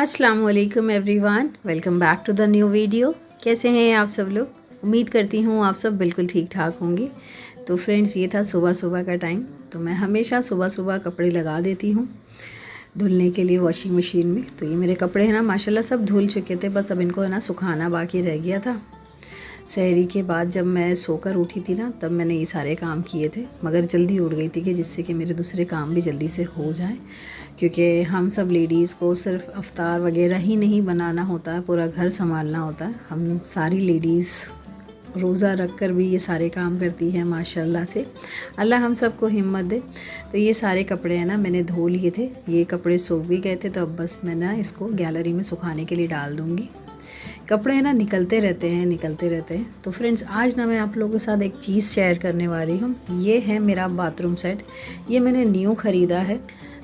अस्सलाम वालेकुम everyone, welcome back to the new video. कैसे हैं आप सब लोग? उम्मीद करती हूँ आप सब बिल्कुल ठीक ठाक होंगे। तो फ्रेंड्स, ये था सुबह सुबह का टाइम। तो मैं हमेशा सुबह सुबह कपड़े लगा देती हूँ धुलने के लिए वॉशिंग मशीन में। तो ये मेरे कपड़े हैं ना, माशाल्लाह सब धुल चुके थे, बस अब इनको है ना सुखाना बाकी रह गया था। सहरी के बाद जब मैं सोकर उठी थी ना, तब मैंने ये सारे काम किए थे, मगर जल्दी उठ गई थी कि जिससे कि मेरे दूसरे काम भी जल्दी से हो जाए, क्योंकि हम सब लेडीज़ को सिर्फ अफ्तार वगैरह ही नहीं बनाना होता है, पूरा घर संभालना होता है। हम सारी लेडीज़ रोज़ा रख कर भी ये सारे काम करती हैं माशाल्लाह से। अल्लाह हम सबको हिम्मत दे। तो ये सारे कपड़े हैं ना मैंने धो लिए थे, ये कपड़े सूख भी गए थे, तो अब बस मैं ना इसको गैलरी में सुखाने के लिए डाल दूँगी। कपड़े है ना निकलते रहते हैं। तो फ्रेंड्स, आज ना मैं आप लोगों के साथ एक चीज़ शेयर करने वाली हूँ। ये है मेरा बाथरूम सेट। ये मैंने न्यू ख़रीदा है।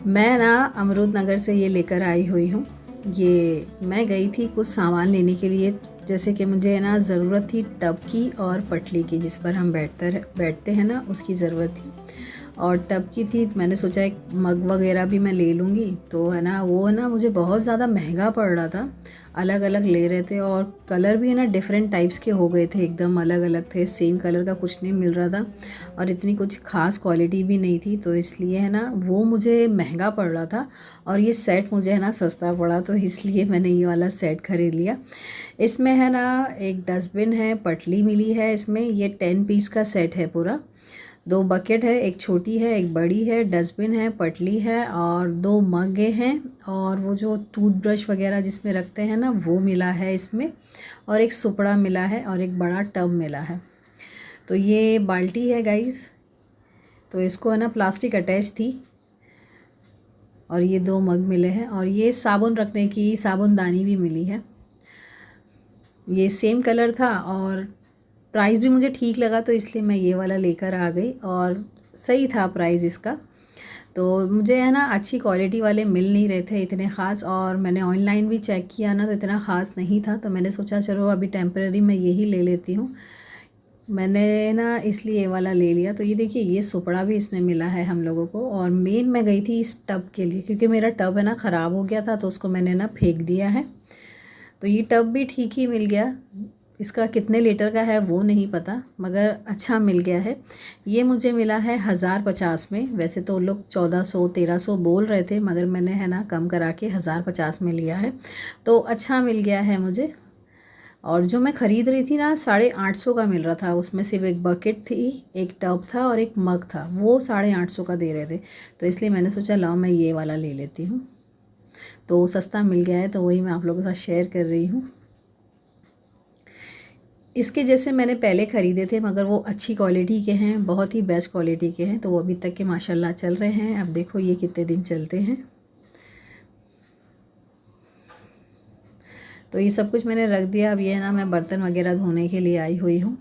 मैं ना अमरूद नगर से ये लेकर आई हुई हूँ। ये मैं गई थी कुछ सामान लेने के लिए, जैसे कि मुझे है ना ज़रूरत थी टब की और पटली की, जिस पर हम बैठते हैं ना, उसकी ज़रूरत थी। और टब की थी, मैंने सोचा एक मग वगैरह भी मैं ले लूँगी। तो है ना, वो है ना मुझे बहुत ज़्यादा महंगा पड़ रहा था। अलग अलग ले रहे थे और कलर भी है ना डिफरेंट टाइप्स के हो गए थे, एकदम अलग अलग थे, सेम कलर का कुछ नहीं मिल रहा था और इतनी कुछ ख़ास क्वालिटी भी नहीं थी। तो इसलिए है ना वो मुझे महंगा पड़ रहा था और ये सेट मुझे है ना सस्ता पड़ा, तो इसलिए मैंने ये वाला सेट ख़रीद लिया। इसमें है ना एक डस्टबिन है, पटली मिली है इसमें। ये 10 पीस का सेट है पूरा। 2 बकेट है, एक छोटी है एक बड़ी है, डस्टबिन है, पटली है और 2 मग्गे हैं, और वो जो टूथब्रश वगैरह जिसमें रखते हैं ना वो मिला है इसमें, और एक सुपड़ा मिला है और एक बड़ा टब मिला है। तो ये बाल्टी है गाइस। तो इसको है ना प्लास्टिक अटैच थी, और ये 2 मग मिले हैं, और ये साबुन रखने की साबुनदानी भी मिली है। ये सेम कलर था और प्राइस भी मुझे ठीक लगा, तो इसलिए मैं ये वाला लेकर आ गई, और सही था प्राइस इसका। तो मुझे है ना अच्छी क्वालिटी वाले मिल नहीं रहे थे इतने ख़ास, और मैंने ऑनलाइन भी चेक किया ना तो इतना ख़ास नहीं था। तो मैंने सोचा चलो अभी टेम्परेरी मैं यही ले लेती हूँ। मैंने ना इसलिए ये वाला ले लिया। तो ये देखिए, ये सुपड़ा भी इसमें मिला है हम लोगों को। और मेन मैं गई थी इस टब के लिए, क्योंकि मेरा टब है ना ख़राब हो गया था, तो उसको मैंने ना फेंक दिया है। तो ये टब भी ठीक ही मिल गया। इसका कितने लीटर का है वो नहीं पता, मगर अच्छा मिल गया है। ये मुझे मिला है 1050 में। वैसे तो लोग 1400-1300 बोल रहे थे, मगर मैंने है ना कम करा के 1050 में लिया है, तो अच्छा मिल गया है मुझे। और जो मैं ख़रीद रही थी ना 850 का मिल रहा था। उसमें सिर्फ एक बकेट थी, एक टब था और एक मग था, वो 850 का दे रहे थे। तो इसलिए मैंने सोचा लाओ मैं ये वाला ले लेती हूँ। तो सस्ता मिल गया है, तो वही मैं आप लोगों के साथ शेयर कर रही हूँ। इसके जैसे मैंने पहले ख़रीदे थे, मगर वो अच्छी क्वालिटी के हैं, बहुत ही बेस्ट क्वालिटी के हैं, तो वो अभी तक के माशाल्लाह चल रहे हैं। अब देखो ये कितने दिन चलते हैं। तो ये सब कुछ मैंने रख दिया। अब ये है ना मैं बर्तन वगैरह धोने के लिए आई हुई हूँ,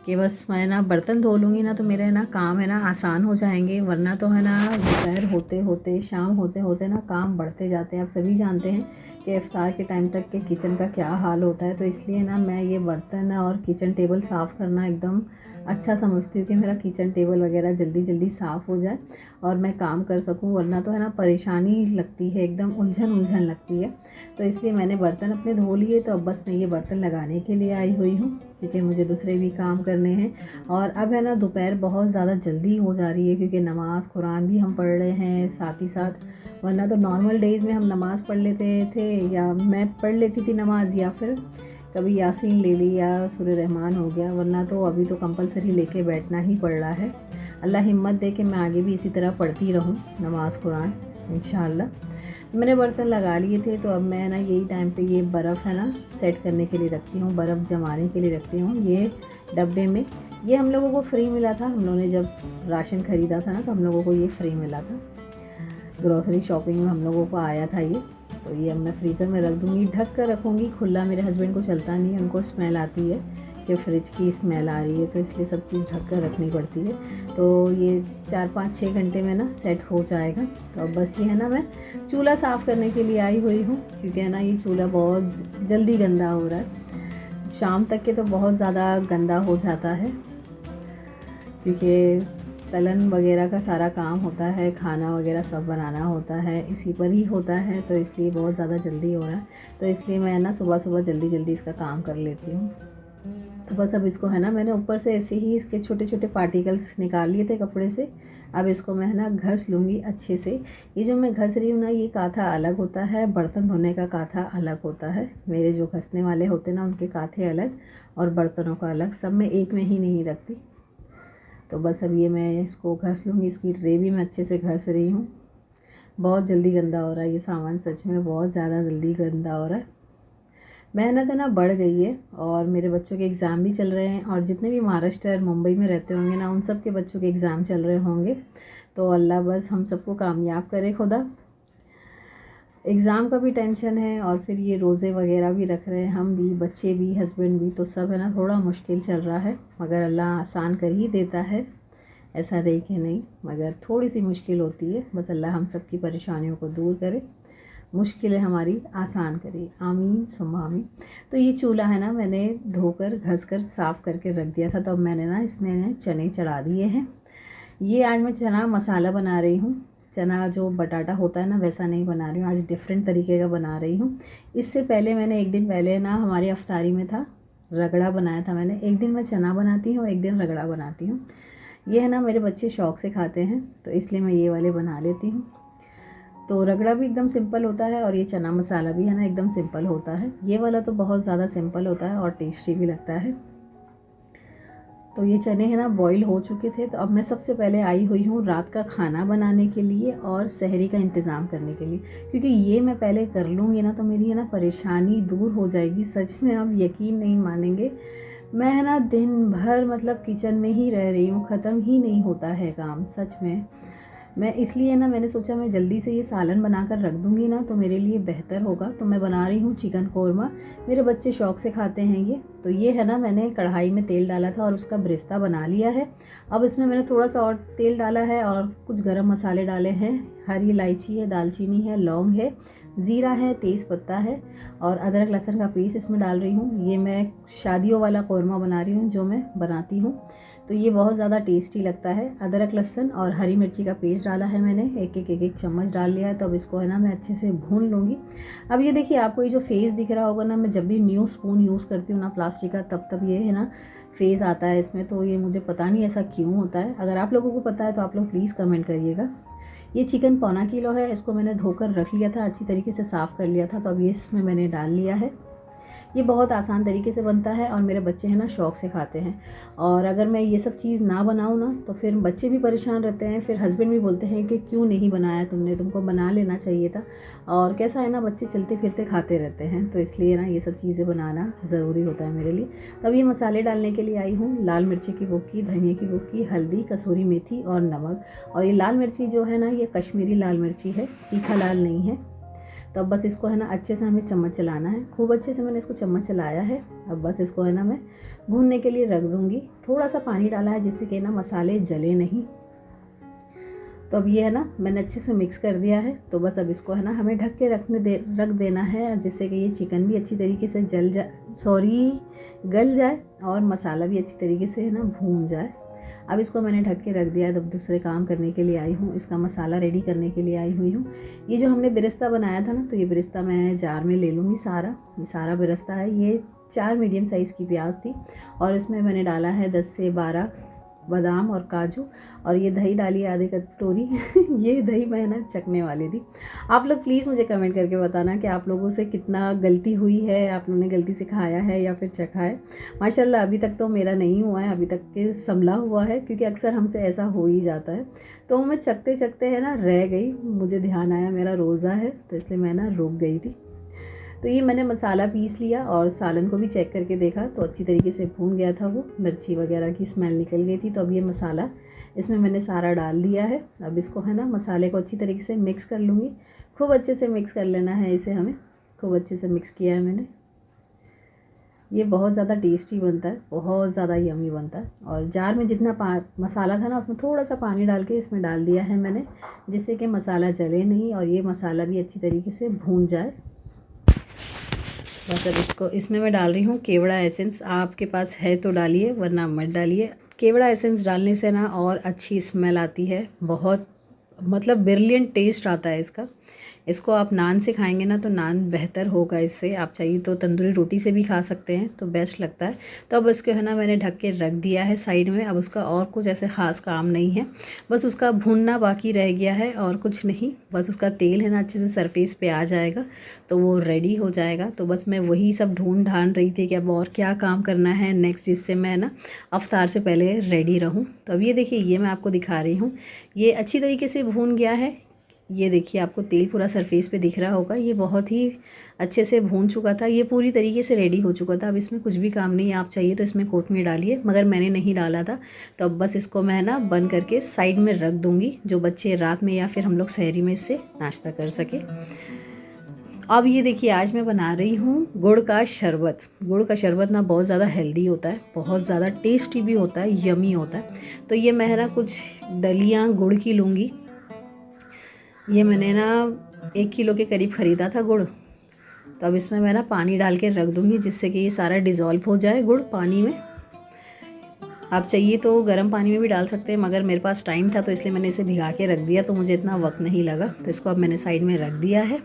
कि बस मैं ना बर्तन धो लूँगी ना तो मेरे ना काम है ना आसान हो जाएंगे। वरना तो है ना दोपहर होते होते शाम होते होते ना काम बढ़ते जाते हैं। आप सभी जानते हैं कि इफ्तार के टाइम तक के किचन का क्या हाल होता है। तो इसलिए ना मैं ये बर्तन और किचन टेबल साफ़ करना एकदम अच्छा समझती हूँ, कि मेरा किचन टेबल वगैरह जल्दी जल्दी साफ़ हो जाए और मैं काम कर सकूँ। वरना तो है ना परेशानी लगती है, एकदम उलझन लगती है। तो इसलिए मैंने बर्तन अपने धो लिए, तो अब बस मैं ये बर्तन लगाने के लिए आई हुई हूँ, क्योंकि मुझे दूसरे भी काम करने हैं। और अब है ना दोपहर बहुत ज़्यादा जल्दी हो जा रही है, क्योंकि नमाज़ कुरान भी हम पढ़ रहे हैं साथ ही साथ। वरना तो नॉर्मल डेज़ में हम नमाज़ पढ़ लेते थे, या मैं पढ़ लेती थी नमाज़, या फिर कभी यासीन ले ली या सूरह रहमान हो गया। वरना तो अभी तो कंपलसरी लेके बैठना ही पड़ रहा है। अल्लाह हिम्मत दे कि मैं आगे भी इसी तरह पढ़ती रहूँ नमाज़ कुरान इंशाअल्लाह। मैंने बर्तन लगा लिए थे, तो अब मैं ना यही टाइम पे ये बर्फ़ है ना सेट करने के लिए रखती हूँ, बर्फ़ जमाने के लिए रखती हूँ। ये डब्बे में, ये हम लोगों को फ्री मिला था। हम लोगों ने जब राशन ख़रीदा था ना, तो हम लोगों को ये फ्री मिला था। ग्रॉसरी शॉपिंग में हम लोगों को आया था ये। तो ये अब मैं फ्रीज़र में रख दूँगी, ढक कर रखूँगी। खुला मेरे हस्बैंड को चलता नहीं है, उनको स्मेल आती है कि फ्रिज की स्मेल आ रही है, तो इसलिए सब चीज़ ढक कर रखनी पड़ती है। तो ये 4-5-6 घंटे में ना सेट हो जाएगा। तो अब बस ये है ना मैं चूल्हा साफ़ करने के लिए आई हुई हूँ, क्योंकि है ना ये चूल्हा बहुत जल्दी गंदा हो रहा है। शाम तक के तो बहुत ज़्यादा गंदा हो जाता है, क्योंकि तलन वगैरह का सारा काम होता है, खाना वगैरह सब बनाना होता है, इसी पर ही होता है, तो इसलिए बहुत ज़्यादा जल्दी हो रहा है। तो इसलिए मैं ना सुबह सुबह जल्दी जल्दी इसका काम कर लेती हूँ। तो बस अब इसको है ना मैंने ऊपर से ऐसे ही इसके छोटे छोटे पार्टिकल्स निकाल लिए थे कपड़े से। अब इसको मैं है ना घस लूँगी अच्छे से। ये जो मैं घस रही हूँ ना, ये काथा अलग होता है, बर्तन धोने का काथा अलग होता है। मेरे जो घसने वाले होते ना उनके काथे अलग और बर्तनों का अलग, सब मैं एक में ही नहीं रखती। तो बस अब ये मैं इसको घस लूँगी। इसकी ट्रे भी मैं अच्छे से घस रही हूँ। बहुत जल्दी गंदा हो रहा है ये सामान, सच में बहुत ज़्यादा जल्दी गंदा हो रहा है। मेहनत है ना बढ़ गई है और मेरे बच्चों के एग्ज़ाम भी चल रहे हैं, और जितने भी महाराष्ट्र और मुंबई में रहते होंगे ना, उन सब के बच्चों के एग्ज़ाम चल रहे होंगे। तो अल्लाह बस हम सबको कामयाब करे खुदा। एग्ज़ाम का भी टेंशन है और फिर ये रोज़े वगैरह भी रख रहे हैं, हम भी, बच्चे भी, हस्बैंड भी, तो सब है ना थोड़ा मुश्किल चल रहा है। मगर अल्लाह आसान कर ही देता है, ऐसा नहीं कि नहीं, मगर थोड़ी सी मुश्किल होती है। बस अल्लाह हम सब की परेशानियों को दूर करे, मुश्किलें हमारी आसान करे, आमीन सुम्मा आमीन। तो ये चूल्हा है ना मैंने धोकर घसकर साफ़ करके रख दिया था। तो अब मैंने ना इसमें चने चढ़ा दिए हैं। ये आज मैं चना मसाला बना रही हूँ। चना जो बटाटा होता है ना वैसा नहीं बना रही हूँ, आज डिफरेंट तरीके का बना रही हूँ। इससे पहले मैंने एक दिन पहले ना हमारी अफ्तारी में था, रगड़ा बनाया था मैंने। एक दिन मैं चना बनाती हूँ, एक दिन रगड़ा बनाती हूँ। ये है ना मेरे बच्चे शौक़ से खाते हैं, तो इसलिए मैं ये वाले बना लेती हूँ। तो रगड़ा भी एकदम सिंपल होता है और ये चना मसाला भी है ना एकदम सिंपल होता है। ये वाला तो बहुत ज़्यादा सिंपल होता है और टेस्टी भी लगता है। तो ये चने हैं ना बॉईल हो चुके थे। तो अब मैं सबसे पहले आई हुई हूँ रात का खाना बनाने के लिए और सहरी का इंतज़ाम करने के लिए, क्योंकि ये मैं पहले कर लूँगी ना तो मेरी है ना परेशानी दूर हो जाएगी। सच में आप यकीन नहीं मानेंगे, मैं है ना दिन भर मतलब किचन में ही रह रही हूँ, ख़त्म ही नहीं होता है काम सच में। मैं इसलिए ना मैंने सोचा मैं जल्दी से ये सालन बनाकर रख दूँगी ना तो मेरे लिए बेहतर होगा। तो मैं बना रही हूँ चिकन कोरमा, मेरे बच्चे शौक़ से खाते हैं ये। तो ये है ना मैंने कढ़ाई में तेल डाला था और उसका ब्रिस्ता बना लिया है। अब इसमें मैंने थोड़ा सा और तेल डाला है और कुछ गरम मसाले डाले हैं। हरी इलायची है, दालचीनी है, लौंग है, ज़ीरा है, तेज़ पत्ता है और अदरक लहसुन का पेस्ट इसमें डाल रही हूँ। ये मैं शादियों वाला कोरमा बना रही हूँ जो मैं बनाती हूँ, तो ये बहुत ज़्यादा टेस्टी लगता है। अदरक लहसुन और हरी मिर्ची का पेस्ट डाला है मैंने, एक चम्मच डाल लिया है। तो अब इसको है ना मैं अच्छे से भून लूँगी। अब ये देखिए आपको ये जो फेस दिख रहा होगा ना, मैं जब भी न्यू स्पून यूज़ करती हूँ ना प्लास्टिक का, तब ये है ना फेस आता है इसमें। तो ये मुझे पता नहीं ऐसा क्यों होता है, अगर आप लोगों को पता है तो आप लोग प्लीज़ कमेंट करिएगा। ये चिकन 1.25 किलो है, इसको मैंने धोकर रख लिया था, अच्छी तरीके से साफ़ कर लिया था। तो अब ये इसमें मैंने डाल लिया है। ये बहुत आसान तरीके से बनता है और मेरे बच्चे हैं ना शौक़ से खाते हैं। और अगर मैं ये सब चीज़ ना बनाऊँ ना तो फिर बच्चे भी परेशान रहते हैं, फिर हस्बैंड भी बोलते हैं कि क्यों नहीं बनाया तुमने, तुमको बना लेना चाहिए था। और कैसा है ना बच्चे चलते फिरते खाते रहते हैं, तो इसलिए ना ये सब चीज़ें बनाना ज़रूरी होता है मेरे लिए। तब ये मसाले डालने के लिए आई हूँ। लाल मिर्ची की बुक्की, धनिया की बुक्की, हल्दी, कसूरी मेथी और नमक। और ये लाल मिर्ची जो है ना ये कश्मीरी लाल मिर्ची है, तीखा लाल नहीं है। तो अब बस इसको है ना अच्छे से हमें चम्मच चलाना है, खूब अच्छे से मैंने इसको चम्मच चलाया है। अब बस इसको है ना मैं भूनने के लिए रख दूँगी। थोड़ा सा पानी डाला है जिससे कि ना मसाले जले नहीं। तो अब ये है ना मैंने अच्छे से मिक्स कर दिया है। तो बस अब इसको है ना हमें ढक के रख देना है, जिससे कि ये चिकन भी अच्छी तरीके से गल जाए और मसाला भी अच्छी तरीके से है ना भून जाए। अब इसको मैंने ढक के रख दिया है। तब दूसरे काम करने के लिए आई हूँ, इसका मसाला रेडी करने के लिए आई हुई हूँ। ये जो हमने बिरस्ता बनाया था ना, तो ये बिरस्ता मैं जार में ले लूँगी सारा। ये सारा बिरस्ता है। ये 4 मीडियम साइज़ की प्याज थी और इसमें मैंने डाला है 10 से 12 बादाम और काजू, और ये दही डाली है आधे कटोरी। ये दही मैं ना चखने वाली थी। आप लोग प्लीज़ मुझे कमेंट करके बताना कि आप लोगों से कितना गलती हुई है, आप लोगों ने गलती से खाया है या फिर चखा है। माशाल्लाह अभी तक तो मेरा नहीं हुआ है, अभी तक के संभला हुआ है, क्योंकि अक्सर हमसे ऐसा हो ही जाता है। तो मैं चखते चखते है ना रह गई, मुझे ध्यान आया मेरा रोज़ा है, तो इसलिए मैं ना रुक गई थी। तो ये मैंने मसाला पीस लिया और सालन को भी चेक करके देखा तो अच्छी तरीके से भून गया था, वो मिर्ची वगैरह की स्मेल निकल गई थी। तो अब ये मसाला इसमें मैंने सारा डाल दिया है। अब इसको है ना मसाले को अच्छी तरीके से मिक्स कर लूँगी। खूब अच्छे से मिक्स कर लेना है इसे, हमें खूब अच्छे से मिक्स किया है मैंने। ये बहुत ज़्यादा टेस्टी बनता है, बहुत ज़्यादा यमी बनता है। और जार में जितना मसाला था ना उसमें थोड़ा सा पानी डाल के इसमें डाल दिया है मैंने, जिससे कि मसाला जले नहीं और ये मसाला भी अच्छी तरीके से भून जाए। बस अब इसमें मैं डाल रही हूँ केवड़ा एसेंस। आपके पास है तो डालिए, वरना मत डालिए। केवड़ा एसेंस डालने से ना और अच्छी स्मेल आती है, बहुत मतलब ब्रिलियंट टेस्ट आता है इसका। इसको आप नान से खाएंगे ना तो नान बेहतर होगा इससे। आप चाहिए तो तंदूरी रोटी से भी खा सकते हैं तो बेस्ट लगता है। तो अब इसको है ना मैंने ढक के रख दिया है साइड में। अब उसका और कुछ ऐसे ख़ास काम नहीं है, बस उसका भूनना बाकी रह गया है और कुछ नहीं। बस उसका तेल है ना अच्छे से सरफेस पे आ जाएगा तो वो रेडी हो जाएगा। तो बस मैं वही सब ढूंढ ढांढ रही थी कि अब और क्या काम करना है नेक्स्ट, जिससे मैं ना अफ्तार से पहले रेडी रहूँ। तो अब ये देखिए, ये मैं आपको दिखा रही हूँ, ये अच्छी तरीके से भून गया है। ये देखिए आपको तेल पूरा सरफेस पे दिख रहा होगा, ये बहुत ही अच्छे से भून चुका था, ये पूरी तरीके से रेडी हो चुका था। अब इसमें कुछ भी काम नहीं है, आप चाहिए तो इसमें कोतमीर डालिए, मगर मैंने नहीं डाला था। तो अब बस इसको मैं ना बंद करके साइड में रख दूँगी, जो बच्चे रात में या फिर हम लोग सहरी में इससे नाश्ता कर सके। अब ये देखिए, आज मैं बना रही हूँ गुड़ का शरबत। गुड़ का शरबत ना बहुत ज़्यादा हेल्दी होता है, बहुत ज़्यादा टेस्टी भी होता है, यमी होता है। तो ये मैं ना कुछ डलियाँ गुड़ की लूँगी। ये मैंने ना 1 किलो के करीब ख़रीदा था गुड़। तो अब इसमें मैं ना पानी डाल के रख दूँगी, जिससे कि ये सारा डिज़ोल्व हो जाए गुड़ पानी में। आप चाहिए तो गर्म पानी में भी डाल सकते हैं, मगर मेरे पास टाइम था तो इसलिए मैंने इसे भिगा के रख दिया, तो मुझे इतना वक्त नहीं लगा। तो इसको अब मैंने साइड में रख दिया है।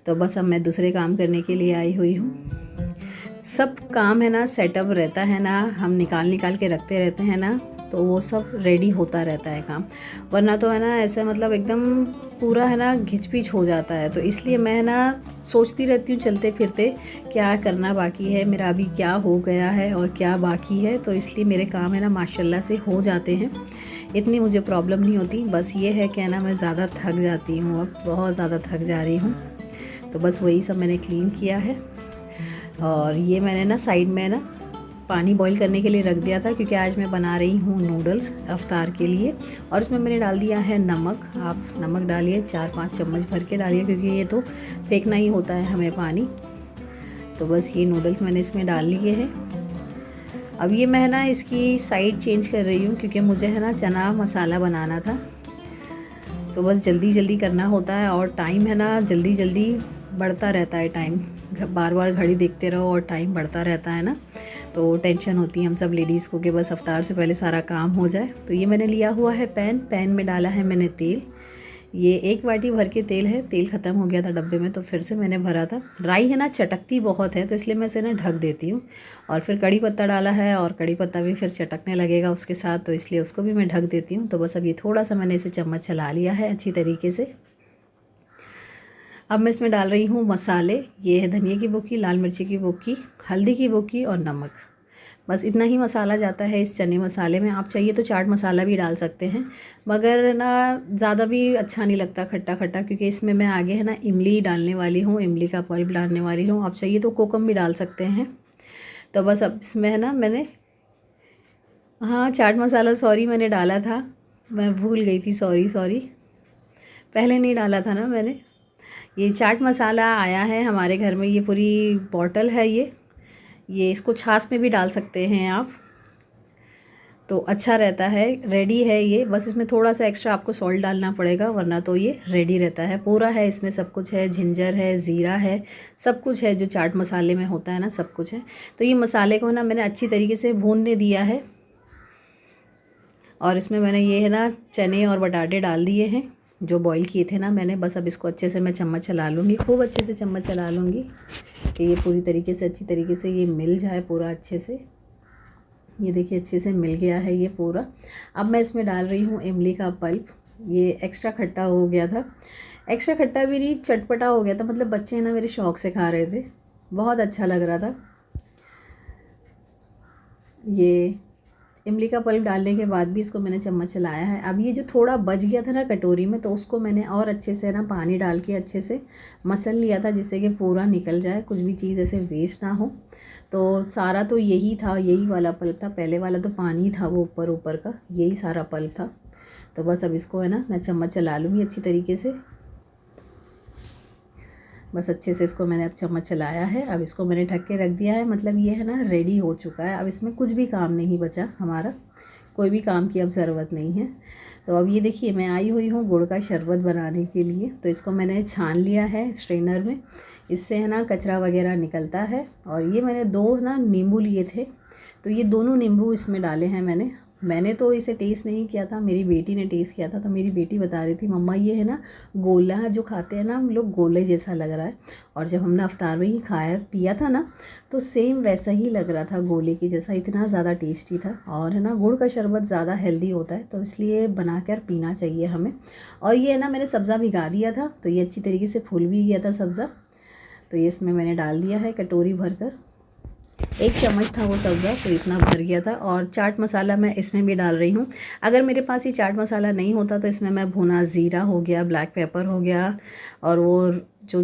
तो बस अब मैं दूसरे काम करने के लिए आई हुई हूँ। सब काम है ना सेटअप रहता है ना, हम निकाल के रखते रहते हैं ना, तो वो सब रेडी होता रहता है काम। वरना तो है ना ऐसा मतलब एकदम पूरा है ना घिच पिच हो जाता है। तो इसलिए मैं ना सोचती रहती हूँ चलते फिरते क्या करना बाकी है, मेरा अभी क्या हो गया है और क्या बाकी है। तो इसलिए मेरे काम है ना माशाल्लाह से हो जाते हैं, इतनी मुझे प्रॉब्लम नहीं होती। बस ये है कि ना मैं ज़्यादा थक जाती हूँ, अब बहुत ज़्यादा थक जा रही हूँ। तो बस वही सब मैंने क्लीन किया है। और ये मैंने ना साइड में ना पानी बॉईल करने के लिए रख दिया था, क्योंकि आज मैं बना रही हूँ नूडल्स अफ्तार के लिए। और इसमें मैंने डाल दिया है नमक। आप नमक डालिए, 4-5 चम्मच भर के डालिए, क्योंकि ये तो फेंकना ही होता है हमें पानी। तो बस ये नूडल्स मैंने इसमें डाल लिए हैं। अब ये मैं ना इसकी साइड चेंज कर रही हूँ, क्योंकि मुझे है ना चना मसाला बनाना था। तो बस जल्दी जल्दी करना होता है और टाइम है ना जल्दी जल्दी बढ़ता रहता है। टाइम बार बार घड़ी देखते रहो और टाइम बढ़ता रहता है ना, तो टेंशन होती है हम सब लेडीज़ को कि बस अफ्तार से पहले सारा काम हो जाए। तो ये मैंने लिया हुआ है पैन में डाला है मैंने तेल। ये 1 बाटी भर के तेल है। तेल ख़त्म हो गया था डब्बे में, तो फिर से मैंने भरा था। राई है ना चटकती बहुत है, तो इसलिए मैं इसे ना ढक देती हूँ। और फिर कड़ी पत्ता डाला है, और कड़ी पत्ता भी फिर चटकने लगेगा उसके साथ, तो इसलिए उसको भी मैं ढक देती हूँ। तो बस अब ये थोड़ा सा मैंने इसे चम्मच चला लिया है अच्छी तरीके से। अब मैं इसमें डाल रही हूँ मसाले। ये है धनिया की बुक्की, लाल मिर्ची की बुक्की, हल्दी की बुक्की और नमक। बस इतना ही मसाला जाता है इस चने मसाले में। आप चाहिए तो चाट मसाला भी डाल सकते हैं, मगर ना ज़्यादा भी अच्छा नहीं लगता खट्टा खट्टा, क्योंकि इसमें मैं आगे है ना इमली डालने वाली हूँ, इमली का पल्प डालने वाली हूँ। आप चाहिए तो कोकम भी डाल सकते हैं। तो बस अब इसमें है ना मैंने हाँ चाट मसाला सॉरी मैंने डाला था, मैं भूल गई थी, सॉरी पहले नहीं डाला था ना मैंने। ये चाट मसाला आया है हमारे घर में, ये पूरी बॉटल है ये इसको छाछ में भी डाल सकते हैं आप, तो अच्छा रहता है। रेडी है ये, बस इसमें थोड़ा सा एक्स्ट्रा आपको सॉल्ट डालना पड़ेगा, वरना तो ये रेडी रहता है। पूरा है इसमें, सब कुछ है, जिंजर है, ज़ीरा है, सब कुछ है जो चाट मसाले में होता है ना, सब कुछ है। तो ये मसाले को ना मैंने अच्छी तरीके से भूनने दिया है। और इसमें मैंने ये है ना चने और बटाटे डाल दिए हैं जो बॉईल किए थे ना मैंने। बस अब इसको अच्छे से मैं चम्मच चला लूँगी, खूब अच्छे से चम्मच चला लूँगी कि ये पूरी तरीके से अच्छी तरीके से ये मिल जाए पूरा अच्छे से। ये देखिए अच्छे से मिल गया है ये पूरा। अब मैं इसमें डाल रही हूँ इमली का पल्प। ये एक्स्ट्रा खट्टा हो गया था, एक्स्ट्रा खट्टा भी नहीं, चटपटा हो गया था, मतलब बच्चे हैं ना मेरे शौक़ से खा रहे थे, बहुत अच्छा लग रहा था। ये इमली का पल्प डालने के बाद भी इसको मैंने चम्मच चलाया है। अब ये जो थोड़ा बच गया था ना कटोरी में, तो उसको मैंने और अच्छे से ना पानी डाल के अच्छे से मसल लिया था, जिससे कि पूरा निकल जाए, कुछ भी चीज़ ऐसे वेस्ट ना हो। तो सारा तो यही था, यही वाला पल्प था, पहले वाला तो पानी था वो ऊपर का, यही सारा पल्प था। तो बस अब इसको है ना मैं चम्मच चला लूँगी अच्छी तरीके से। बस अच्छे से इसको मैंने अब चम्मच चलाया है। अब इसको मैंने ढक के रख दिया है, मतलब ये है ना रेडी हो चुका है। अब इसमें कुछ भी काम नहीं बचा हमारा, कोई भी काम की अब ज़रूरत नहीं है। तो अब ये देखिए मैं आई हुई हूँ गुड़ का शरबत बनाने के लिए। तो इसको मैंने छान लिया है स्ट्रेनर में, इससे है ना कचरा वगैरह निकलता है। और ये मैंने 2 ना नींबू लिए थे, तो ये दोनों नींबू इसमें डाले हैं मैंने तो इसे टेस्ट नहीं किया था, मेरी बेटी ने टेस्ट किया था। तो मेरी बेटी बता रही थी मम्मा ये है ना गोला जो खाते हैं ना हम लोग, गोले जैसा लग रहा है। और जब हमने अफ्तार में ही खाया पिया था ना तो सेम वैसा ही लग रहा था गोले की जैसा, इतना ज़्यादा टेस्टी था। और है ना गुड़ का शरबत ज़्यादा हेल्दी होता है तो इसलिए बनाकर पीना चाहिए हमें। और ये है ना मैंने सब्ज़ा भिगा दिया था तो ये अच्छी तरीके से फूल भी गया था सब्ज़ा। तो ये इसमें मैंने डाल दिया है कटोरी भर कर, 1 चम्मच था वो सब्ज़ा तो इतना भर गया था। और चाट मसाला मैं इसमें भी डाल रही हूँ। अगर मेरे पास ये चाट मसाला नहीं होता तो इसमें मैं भुना ज़ीरा हो गया, ब्लैक पेपर हो गया, और वो जो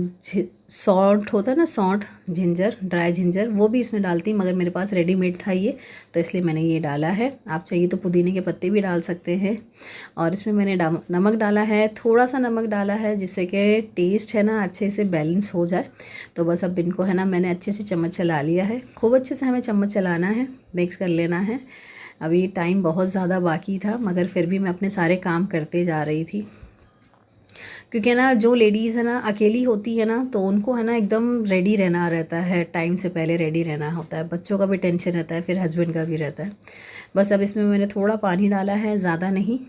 सौंठ होता है ना, सौंठ, जिंजर, ड्राई जिंजर, वो भी इसमें डालती, मगर मेरे पास रेडीमेड था ये तो इसलिए मैंने ये डाला है। आप चाहिए तो पुदीने के पत्ते भी डाल सकते हैं। और इसमें मैंने नमक डाला है, थोड़ा सा नमक डाला है जिससे कि टेस्ट है ना अच्छे से बैलेंस हो जाए। तो बस अब इनको है ना मैंने अच्छे से चम्मच चला लिया है, खूब अच्छे से हमें चम्मच चलाना है, मिक्स कर लेना है। अभी टाइम बहुत ज़्यादा बाकी था मगर फिर भी मैं अपने सारे काम करते जा रही थी, क्योंकि ना जो लेडीज़ है ना अकेली होती है ना तो उनको है ना एकदम रेडी रहना रहता है, टाइम से पहले रेडी रहना होता है, बच्चों का भी टेंशन रहता है, फिर हस्बैंड का भी रहता है। बस अब इसमें मैंने थोड़ा पानी डाला है, ज़्यादा नहीं।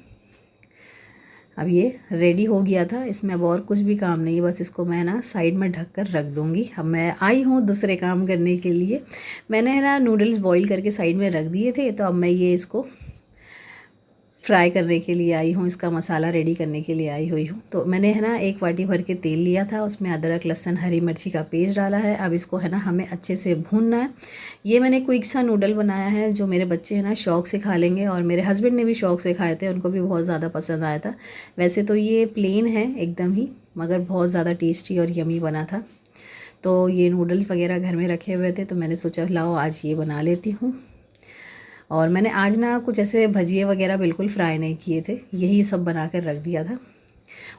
अब ये रेडी हो गया था, इसमें अब और कुछ भी काम नहीं है, बस इसको मैं ना साइड में ढक कर रख दूँगी। अब मैं आई हूँ दूसरे काम करने के लिए। मैंने है ना नूडल्स बॉईल करके साइड में रख दिए थे तो अब मैं ये इसको फ्राई करने के लिए आई हूँ, इसका मसाला रेडी करने के लिए आई हुई हूँ। तो मैंने है ना 1 वाटी भर के तेल लिया था, उसमें अदरक, लहसुन, हरी मिर्ची का पेस्ट डाला है। अब इसको है ना हमें अच्छे से भूनना है। ये मैंने क्विक सा नूडल बनाया है जो मेरे बच्चे हैं ना शौक़ से खा लेंगे, और मेरे हस्बैंड ने भी शौक़ से खाए थे, उनको भी बहुत ज़्यादा पसंद आया था। वैसे तो ये प्लेन है एकदम ही, मगर बहुत ज़्यादा टेस्टी और यमी बना था। तो ये नूडल्स वगैरह घर में रखे हुए थे तो मैंने सोचा लाओ आज ये बना लेती हूँ। और मैंने आज ना कुछ ऐसे भजिए वगैरह बिल्कुल फ्राई नहीं किए थे, यही सब बना कर रख दिया था।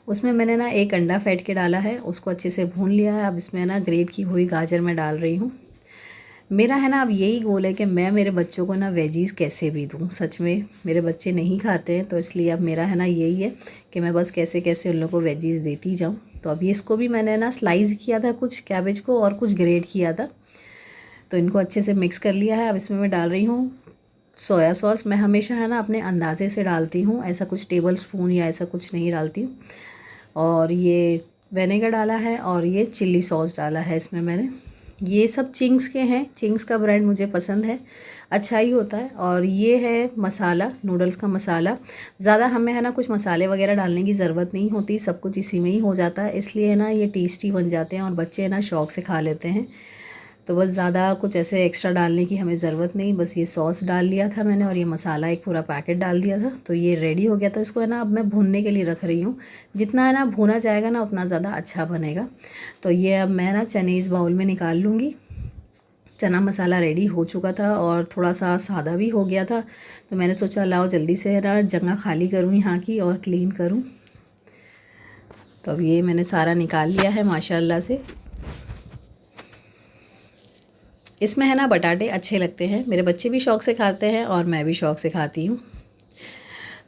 उसमें मैंने ना 1 अंडा फेंट के डाला है, उसको अच्छे से भून लिया है। अब इसमें ना ग्रेट की हुई गाजर मैं डाल रही हूँ। मेरा है ना अब यही गोल है कि मैं मेरे बच्चों को ना वेजीज़ कैसे भी दूँ। सच में मेरे बच्चे नहीं खाते हैं तो इसलिए अब मेरा है ना यही है कि मैं बस कैसे कैसे उन लोगों को वेजीज़ देती जाऊँ। तो अभी इसको भी मैंने ना स्लाइस किया था, कुछ कैबेज को और कुछ ग्रेट किया था, तो इनको अच्छे से मिक्स कर लिया है। अब इसमें मैं डाल रही हूँ सोया सॉस। मैं हमेशा है ना अपने अंदाज़े से डालती हूँ, ऐसा कुछ टेबल स्पून या ऐसा कुछ नहीं डालती हूँ। और ये विनेगर डाला है और ये चिल्ली सॉस डाला है इसमें मैंने। ये सब चिंग्स के हैं, चिंग्स का ब्रांड मुझे पसंद है, अच्छा ही होता है। और ये है मसाला, नूडल्स का मसाला। ज़्यादा हमें है ना कुछ मसाले वगैरह डालने की ज़रूरत नहीं होती, सब कुछ इसी में ही हो जाता है, इसलिए है ना ये टेस्टी बन जाते हैं और बच्चे है ना शौक़ से खा लेते हैं। तो बस ज़्यादा कुछ ऐसे एक्स्ट्रा डालने की हमें ज़रूरत नहीं, बस ये सॉस डाल लिया था मैंने और ये मसाला एक पूरा पैकेट डाल दिया था। तो ये रेडी हो गया। तो इसको है ना अब मैं भूनने के लिए रख रही हूँ, जितना है ना भुना जाएगा ना उतना ज़्यादा अच्छा बनेगा। तो ये अब मैं ना चने इस बाउल में निकाल लूँगी। चना मसाला रेडी हो चुका था और थोड़ा सा सादा भी हो गया था, तो मैंने सोचा लाओ जल्दी से है ना जगह खाली करूँ यहाँ की और क्लीन करूँ। तो अब ये मैंने सारा निकाल लिया है माशाल्लाह से। इसमें है ना बटाटे अच्छे लगते हैं, मेरे बच्चे भी शौक़ से खाते हैं और मैं भी शौक़ से खाती हूँ।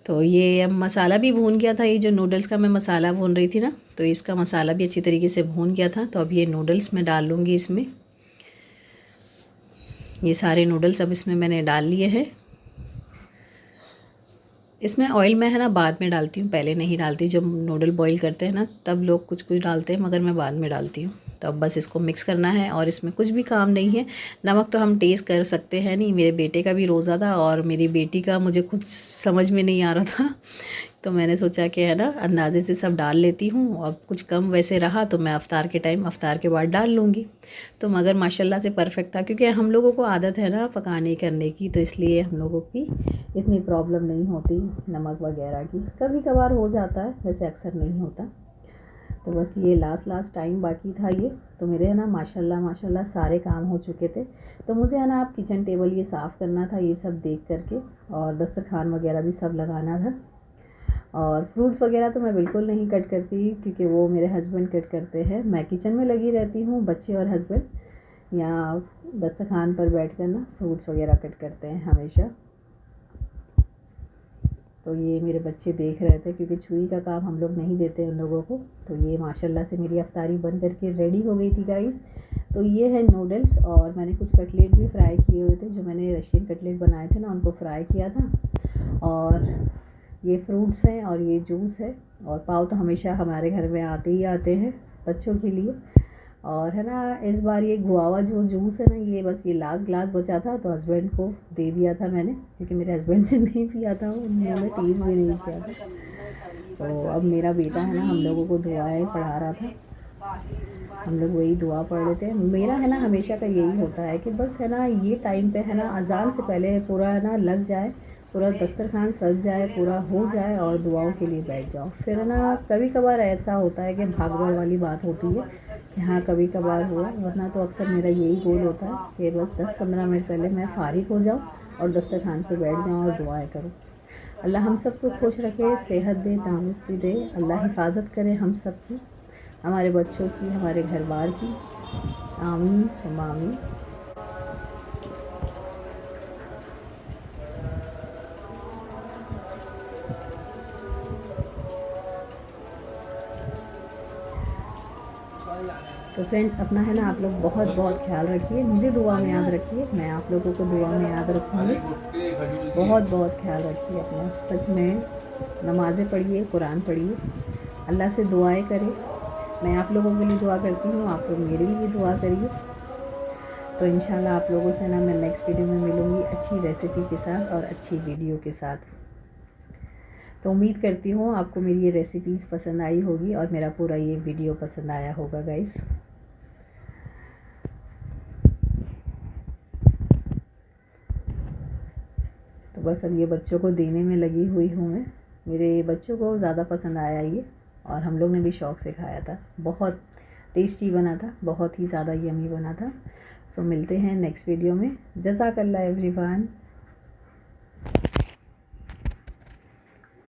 तो ये अब मसाला भी भून गया था, ये जो नूडल्स का मैं मसाला भून रही थी ना, तो इसका मसाला भी अच्छी तरीके से भून गया था। तो अब ये नूडल्स मैं डाल लूँगी इसमें। ये सारे नूडल्स अब इसमें मैंने डाल लिए हैं। इसमें ऑयल मैं है ना बाद में डालती हूँ, पहले नहीं डालती। जब नूडल बॉईल करते हैं ना तब लोग कुछ कुछ डालते हैं, मगर मैं बाद में डालती हूँ। तो अब बस इसको मिक्स करना है और इसमें कुछ भी काम नहीं है। नमक तो हम टेस्ट कर सकते हैं नहीं, मेरे बेटे का भी रोज़ा था और मेरी बेटी का मुझे कुछ समझ में नहीं आ रहा था, तो मैंने सोचा कि है ना अंदाज़े से सब डाल लेती हूँ। अब कुछ कम वैसे रहा तो मैं अफ्तार के टाइम, अफ्तार के बाद डाल लूँगी। तो मगर माशाल्लाह से परफेक्ट था, क्योंकि हम लोगों को आदत है ना पकाने करने की, तो इसलिए हम लोगों की इतनी प्रॉब्लम नहीं होती नमक वगैरह की। कभी कभार हो जाता है, वैसे अक्सर नहीं होता। तो बस ये लास्ट टाइम बाकी था ये। तो मेरे है ना माशाल्लाह सारे काम हो चुके थे। तो मुझे है ना आप किचन टेबल ये साफ़ करना था, ये सब देख करके, और दस्तरखान वगैरह भी सब लगाना था। और फ्रूट्स वगैरह तो मैं बिल्कुल नहीं कट करती, क्योंकि वो मेरे हस्बैंड कट करते हैं। मैं किचन में लगी रहती हूँ, बच्चे और हस्बैंड यहाँ दस्तरखान पर बैठ कर ना फ्रूट्स वगैरह कट करते हैं हमेशा। तो ये मेरे बच्चे देख रहे थे, क्योंकि छुई का काम हम लोग नहीं देते उन लोगों को। तो ये माशाल्लाह से मेरी अफ्तारी बन करके रेडी हो गई थी गाइस। तो ये है नूडल्स, और मैंने कुछ कटलेट भी फ्राई किए हुए थे, जो मैंने रशियन कटलेट बनाए थे ना, उनको फ्राई किया था। और ये फ्रूट्स हैं और ये जूस है। और पाव तो हमेशा हमारे घर में आते ही आते हैं बच्चों के लिए। और है ना, इस बार ये गुआवा जो जूस है ना, ये बस ये लास्ट ग्लास बचा था, तो हस्बैंड को दे दिया था मैंने, क्योंकि मेरे हस्बैंड ने नहीं पिया था, उन्होंने टेस्ट भी नहीं किया था। तो अब मेरा बेटा है ना, हम लोगों को दुआएं पढ़ा रहा था, हम लोग वही दुआ पढ़ रहे थे। मेरा है ना हमेशा का यही होता है कि बस है ना, ये टाइम पे है ना, अजान से पहले पूरा है ना लग जाए, पूरा दस्तरखान सज जाए, पूरा हो जाए, और दुआओं के लिए बैठ जाओ। फिर है ना, कभी कभार ऐसा होता है कि भागदौड़ वाली बात होती है कि हाँ कभी कभार हुआ, वरना तो अक्सर मेरा यही गोल होता है कि बस 10-15 मिनट पहले मैं फारिग हो जाऊँ और दस्तरखान पे बैठ जाऊँ और दुआएं करूँ। अल्लाह हम सबको खुश रखे, सेहत दे, तंदुरुस्ती दे। अल्लाह हिफाजत करे हम सब की, हमारे बच्चों की, हमारे घर बार की। आमीन सुम्मा आमीन। तो फ्रेंड्स, अपना है ना आप लोग बहुत बहुत ख्याल रखिए, मुझे दुआ में याद रखिए, मैं आप लोगों को दुआ में याद रखूँगी। बहुत बहुत ख्याल रखिए अपना, सच में नमाज़ें पढ़िए, कुरान पढ़िए, अल्लाह से दुआएं करें। मैं आप लोगों के लिए दुआ करती हूँ, आप लोग मेरे लिए दुआ करिए। तो इंशाल्लाह आप लोगों से ना मैं नेक्स्ट वीडियो में मिलूँगी अच्छी रेसिपी के साथ और अच्छी वीडियो के साथ। तो उम्मीद करती हूँ आपको मेरी ये रेसिपीज़ पसंद आई होगी और मेरा पूरा ये वीडियो पसंद आया होगा गाइस। तो बस अब ये बच्चों को देने में लगी हुई हूँ मैं। मेरे बच्चों को ज़्यादा पसंद आया ये, और हम लोग ने भी शौक़ से खाया था। बहुत टेस्टी बना था, बहुत ही ज़्यादा यमी बना था। सो मिलते हैं नेक्स्ट वीडियो में। जज़ाकल्लाह एवरीवन।